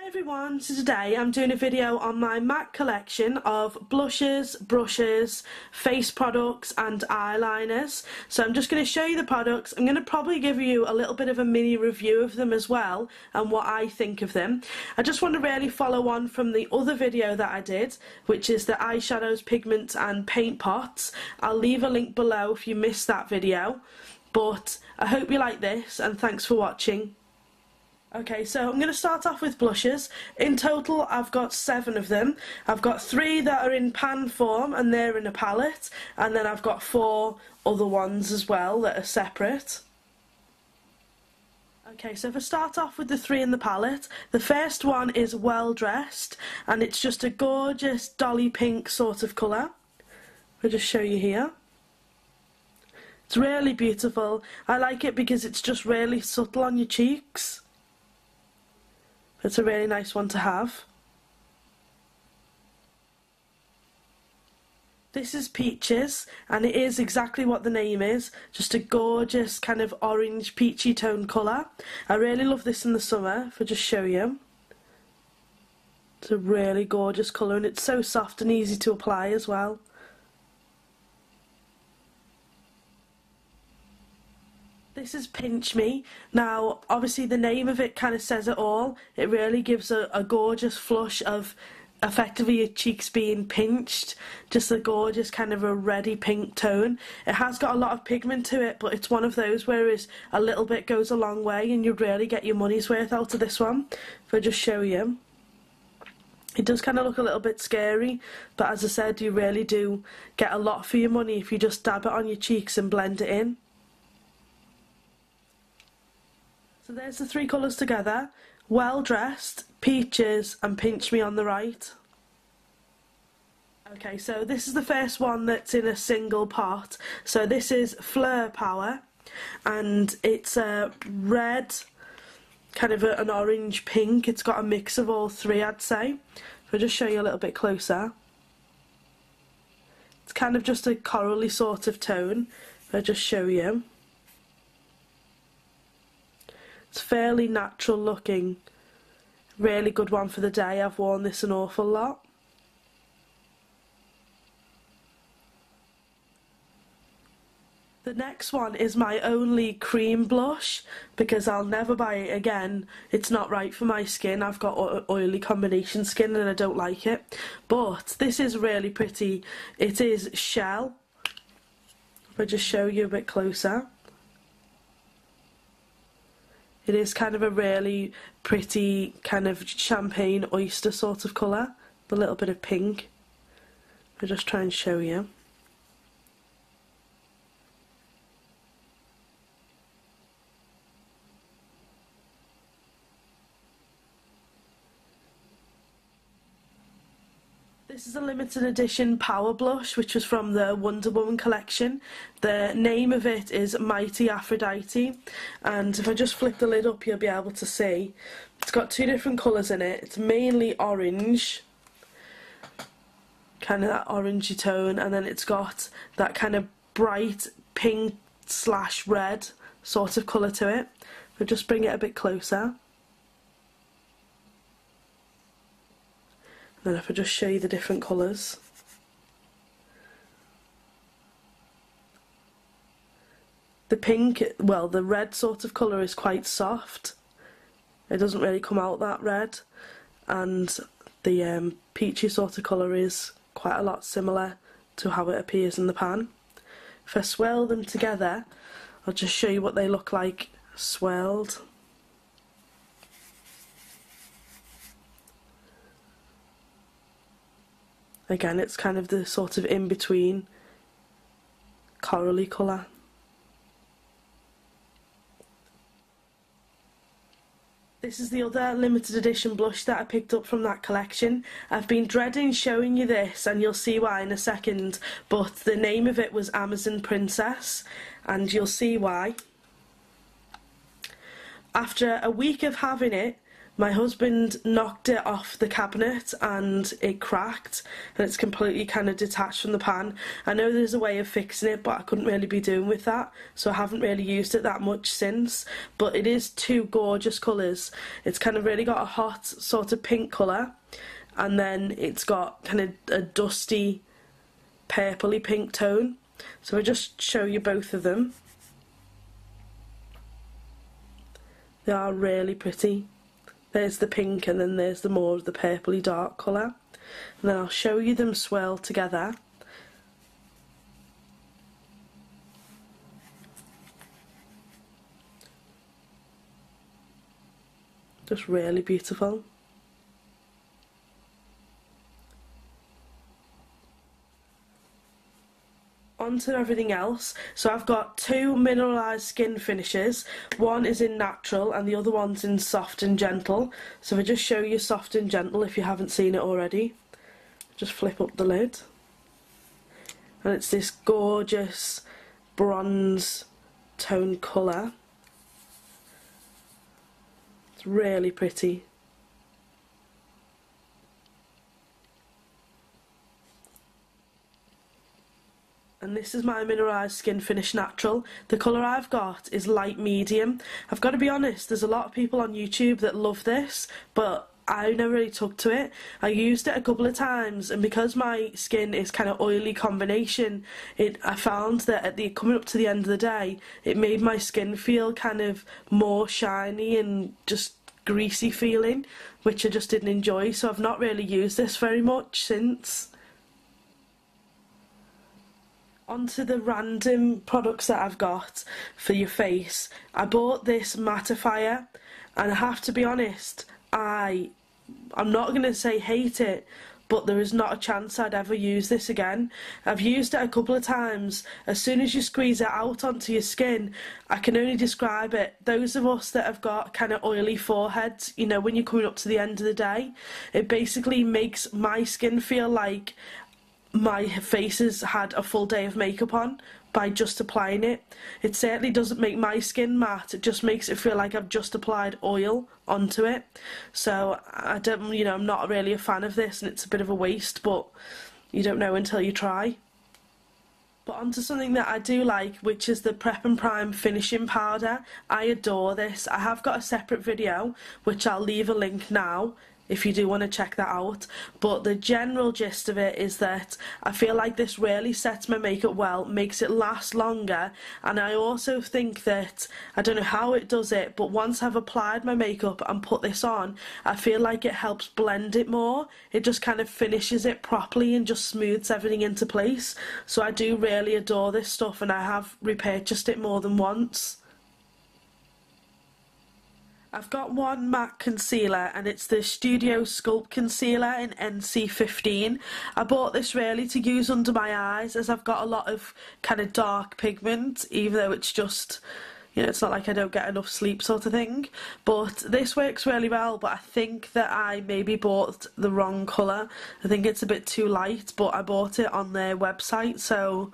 Hi everyone, so today I'm doing a video on my MAC collection of blushes, brushes, face products and eyeliners. So I'm just going to show you the products. I'm going to probably give you a little bit of a mini review of them as well and what I think of them. I just want to really follow on from the other video that I did, which is the eyeshadows, pigments and paint pots. I'll leave a link below if you missed that video, but I hope you like this and thanks for watching. Okay, so I'm going to start off with blushes. In total I've got 7 of them. I've got 3 that are in pan form and they're in a palette, and then I've got 4 other ones as well that are separate. Okay, so if I start off with the 3 in the palette, the first one is Well Dressed, and it's just a gorgeous dolly pink sort of colour. I'll just show you here. It's really beautiful. I like it because it's just really subtle on your cheeks. It's a really nice one to have. This is Peaches, and it is exactly what the name is, just a gorgeous kind of orange peachy tone colour. I really love this in the summer, if I just show you. It's a really gorgeous colour and it's so soft and easy to apply as well. This is Pinch Me. Now, obviously the name of it kind of says it all. It really gives a gorgeous flush of effectively your cheeks being pinched. Just a gorgeous kind of a reddy pink tone. It has got a lot of pigment to it, but it's one of those where a little bit goes a long way and you really get your money's worth out of this one. If I just show you. It does kind of look a little bit scary, but as I said, you really do get a lot for your money if you just dab it on your cheeks and blend it in. So there's the 3 colours together: Well Dressed, Peaches and Pinch Me on the right. Okay, so this is the first one that's in a single pot. So this is Fleur Power, and it's a red, kind of an orange pink. It's got a mix of all 3, I'd say. If I just show you a little bit closer. It's kind of just a corally sort of tone. If I just show you. It's fairly natural looking, really good one for the day. I've worn this an awful lot. The next one is my only cream blush because I'll never buy it again. It's not right for my skin. I've got oily combination skin and I don't like it. But this is really pretty. It is Shell. If I just show you a bit closer. It is kind of a really pretty kind of champagne oyster sort of colour, with a little bit of pink. I'll just try and show you. This is a limited edition Power Blush, which was from the Wonder Woman collection. The name of it is Mighty Aphrodite, and if I just flick the lid up you'll be able to see. It's got 2 different colours in it. It's mainly orange, kind of that orangey tone, and then it's got that kind of bright pink / red sort of colour to it. I'll just bring it a bit closer. Then if I just show you the different colours. The pink, well, the red sort of colour is quite soft. It doesn't really come out that red. And the peachy sort of colour is quite a lot similar to how it appears in the pan. If I swirl them together, I'll just show you what they look like swirled. Again, it's kind of the sort of in-between corally colour. This is the other limited edition blush that I picked up from that collection. I've been dreading showing you this and you'll see why in a second, but the name of it was Amazon Princess and you'll see why. After a week of having it, My husband knocked it off the cabinet and it cracked and it's completely kind of detached from the pan. I know there's a way of fixing it, but I couldn't really be doing with that, so I haven't really used it that much since. But it is two gorgeous colours. It's kind of really got a hot sort of pink colour, and then it's got kind of a dusty purpley pink tone. So I'll just show you both of them. They are really pretty. There's the pink and then there's the more of the purpley dark colour. And then I'll show you them swirled together. Just really beautiful. Onto everything else. So I've got two mineralised skin finishes. One is in natural and the other one's in soft and gentle. So if I just show you soft and gentle if you haven't seen it already. Just flip up the lid. And it's this gorgeous bronze tone colour. It's really pretty. And this is my mineralised skin finish natural. The colour I've got is light medium. I've got to be honest, there's a lot of people on YouTube that love this, but I never really took to it. I used it a couple of times, and because my skin is kind of oily combination, I found that coming up to the end of the day, it made my skin feel kind of more shiny and just greasy feeling, which I just didn't enjoy, so I've not really used this very much since. Onto the random products that I've got for your face. I bought this mattifier, and I have to be honest, I'm not going to say hate it, but there is not a chance I'd ever use this again. I've used it a couple of times. As soon as you squeeze it out onto your skin, I can only describe it. Those of us that have got kind of oily foreheads, you know, when you're coming up to the end of the day, it basically makes my skin feel like my face has had a full day of makeup on by just applying it. It certainly doesn't make my skin matte, it just makes it feel like I've just applied oil onto it. So I don't, you know, I'm not really a fan of this, and it's a bit of a waste, but you don't know until you try. But onto something that I do like, which is the Prep and Prime finishing powder. I adore this. I have got a separate video which I'll leave a link now if you do want to check that out, but the general gist of it is that I feel like this really sets my makeup well, makes it last longer, and I also think that, I don't know how it does it, but once I've applied my makeup and put this on, I feel like it helps blend it more. It just kind of finishes it properly and just smooths everything into place. So I do really adore this stuff, and I have repurchased it more than once. I've got one MAC concealer, and it's the Studio Sculpt Concealer in NC15. I bought this really to use under my eyes, as I've got a lot of kind of dark pigment, even though it's just, you know, it's not like I don't get enough sleep sort of thing. But this works really well, but I think that I maybe bought the wrong colour. I think it's a bit too light, but I bought it on their website, so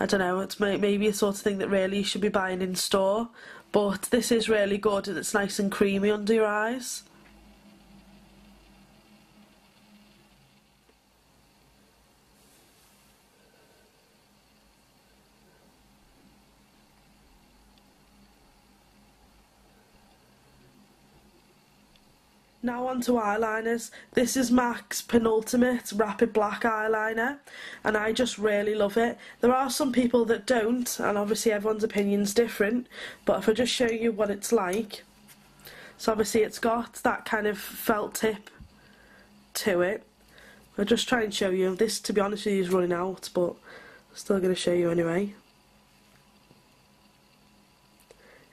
I don't know, it's maybe a sort of thing that really you should be buying in store. But this is really good, and it's nice and creamy under your eyes. Now on to eyeliners. This is MAC's penultimate rapid black eyeliner, and I just really love it. There are some people that don't, and obviously everyone's opinion's different, but if I just show you what it's like. So obviously it's got that kind of felt tip to it. I'll just try and show you. This, to be honest with you, is running out, but I'm still going to show you anyway.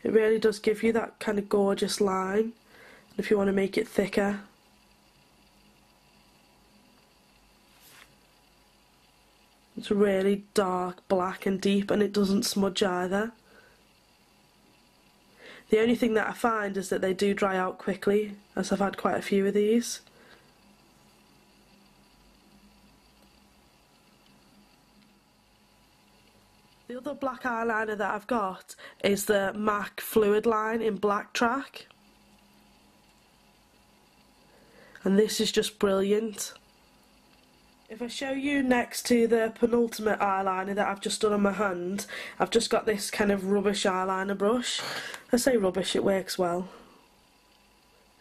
It really does give you that kind of gorgeous line. If you want to make it thicker, it's really dark black and deep, and it doesn't smudge either. The only thing that I find is that they do dry out quickly, as I've had quite a few of these. The other black eyeliner that I've got is the MAC Fluid line in Black Track. and this is just brilliant. If I show you next to the penultimate eyeliner that I've just done on my hand, I've just got this kind of rubbish eyeliner brush. I say rubbish, it works well.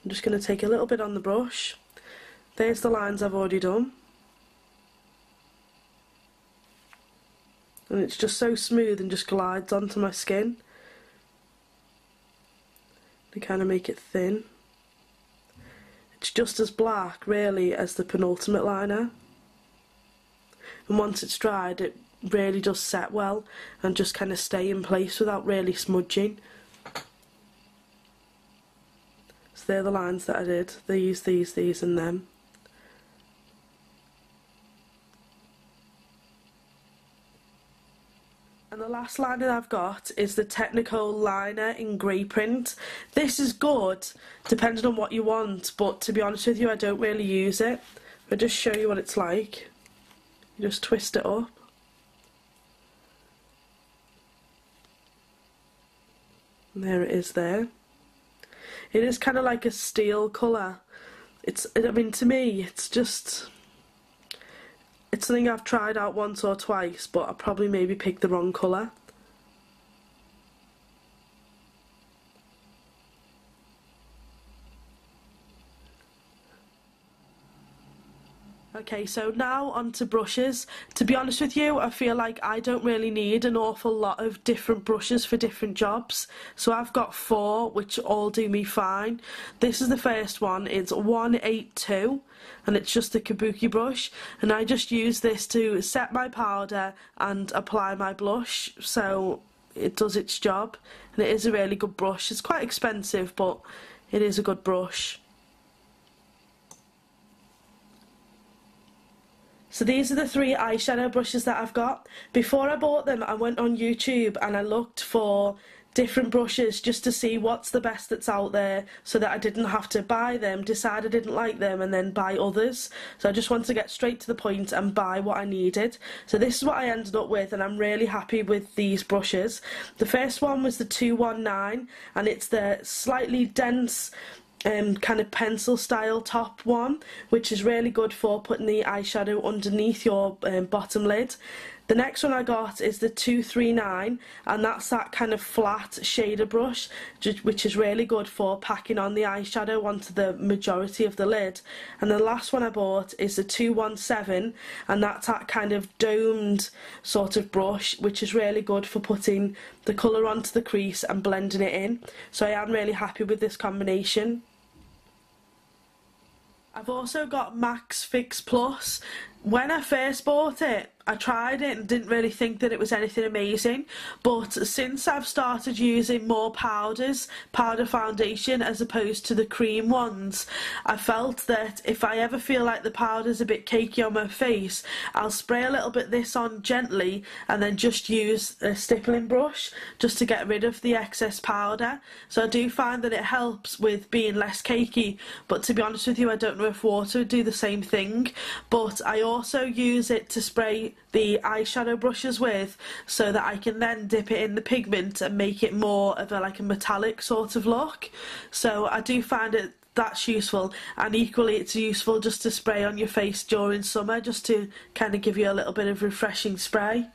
I'm just going to take a little bit on the brush. There's the lines I've already done. And it's just so smooth and just glides onto my skin. To kind of make it thin. It's just as black, really, as the penultimate liner. And once it's dried, it really does set well and just kind of stay in place without really smudging. So they're the lines that I did. These, and them. And the last liner that I've got is the Technical liner in grey print. This is good, depending on what you want, but to be honest with you, I don't really use it. I'll just show you what it's like. You just twist it up. And there it is there. It is kind of like a steel colour. I mean, to me, it's something I've tried out once or twice, but I probably maybe picked the wrong colour. Okay, so now onto brushes. To be honest with you, I feel like I don't really need an awful lot of different brushes for different jobs. So I've got 4, which all do me fine. This is the first one, it's 182, and it's just a kabuki brush. And I just use this to set my powder and apply my blush, so it does its job. And it is a really good brush. It's quite expensive, but it is a good brush. So these are the 3 eyeshadow brushes that I've got. Before I bought them, I went on YouTube and I looked for different brushes just to see what's the best that's out there, so that I didn't have to buy them, decide I didn't like them and then buy others. So I just wanted to get straight to the point and buy what I needed. So this is what I ended up with, and I'm really happy with these brushes. The first one was the 219, and it's the slightly dense kind of pencil style top one, which is really good for putting the eyeshadow underneath your bottom lid. The next one I got is the 239, and that's that kind of flat shader brush, which is really good for packing on the eyeshadow onto the majority of the lid. And the last one I bought is the 217, and that's that kind of domed sort of brush, which is really good for putting the colour onto the crease and blending it in. So I am really happy with this combination. I've also got Max Fix Plus. When I first bought it, I tried it and didn't really think that it was anything amazing, but since I've started using more powder foundation as opposed to the cream ones, I felt that if I ever feel like the powder's a bit cakey on my face, I'll spray a little bit of this on gently and then just use a stippling brush just to get rid of the excess powder. So I do find that it helps with being less cakey, but to be honest with you, I don't know if water would do the same thing. But I also use it to spray the eyeshadow brushes with, so that I can then dip it in the pigment and make it more of a metallic sort of look. So I do find it that's useful, and equally it's useful just to spray on your face during summer, just to kind of give you a little bit of refreshing spray.